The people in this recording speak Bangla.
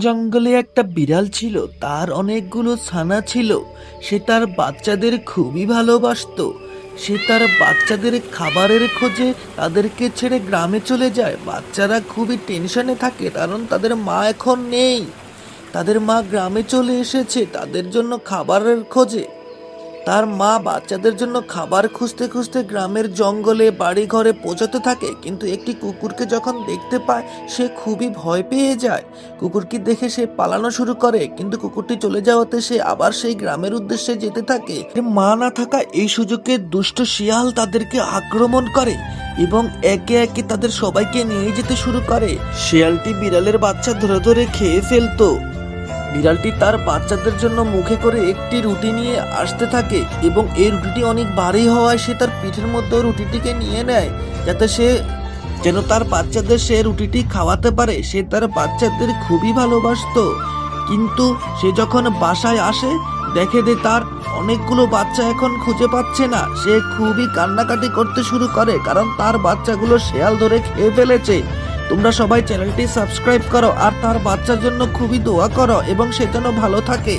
জঙ্গলে একটা বিড়াল ছিল, তার অনেকগুলো ছানা ছিল। সে তার বাচ্চাদের খুবই ভালোবাসতো। সে তার বাচ্চাদের খাবারের খোঁজে তাদেরকে ছেড়ে গ্রামে চলে যায়। বাচ্চারা খুবই টেনশনে থাকে কারণ তাদের মা এখন নেই। তাদের মা গ্রামে চলে এসেছে তাদের জন্য খাবারের খোঁজে। তার মা বাচ্চাদের জন্য খাবার খুঁজতে খুঁজতে গ্রামের জঙ্গলে বাড়ি ঘরে পৌঁছাতে থাকে, কিন্তু একটি কুকুরকে যখন দেখতে পায় সে খুবই ভয় পেয়ে যায়। কুকুরকে দেখে সে পালানো শুরু করে, কিন্তু কুকুরটি চলে যাওয়াতে সে আবার সেই গ্রামের উদ্দেশ্যে যেতে থাকে। মা না থাকা এই সুযোগে দুষ্ট শিয়াল তাদেরকে আক্রমণ করে এবং একে একে তাদের সবাইকে নিয়ে যেতে শুরু করে। শিয়ালটি বিড়ালের বাচ্চা ধরে ধরে খেয়ে ফেলতো। বিড়ালটি তার বাচ্চাদের জন্য মুখে করে একটি রুটি নিয়ে আসতে থাকে এবং এই রুটিটি অনেক ভারী হওয়ায় সে তার পিঠের মধ্যে রুটিটিকে নিয়ে নেয়, যাতে সে যেন তার বাচ্চাদের সে রুটিটি খাওয়াতে পারে। সে তার বাচ্চাদের খুবই ভালোবাসতো, কিন্তু সে যখন বাসায় আসে দেখে যে তার অনেকগুলো বাচ্চা এখন খুঁজে পাচ্ছে না। সে খুবই কান্নাকাটি করতে শুরু করে কারণ তার বাচ্চাগুলো শেয়াল ধরে খেয়ে ফেলেছে। তোমরা সবাই চ্যানেলটি সাবস্ক্রাইব করো আর তার বাচ্চার জন্য খুবই দোয়া করো এবং সে যেন ভালো থাকে।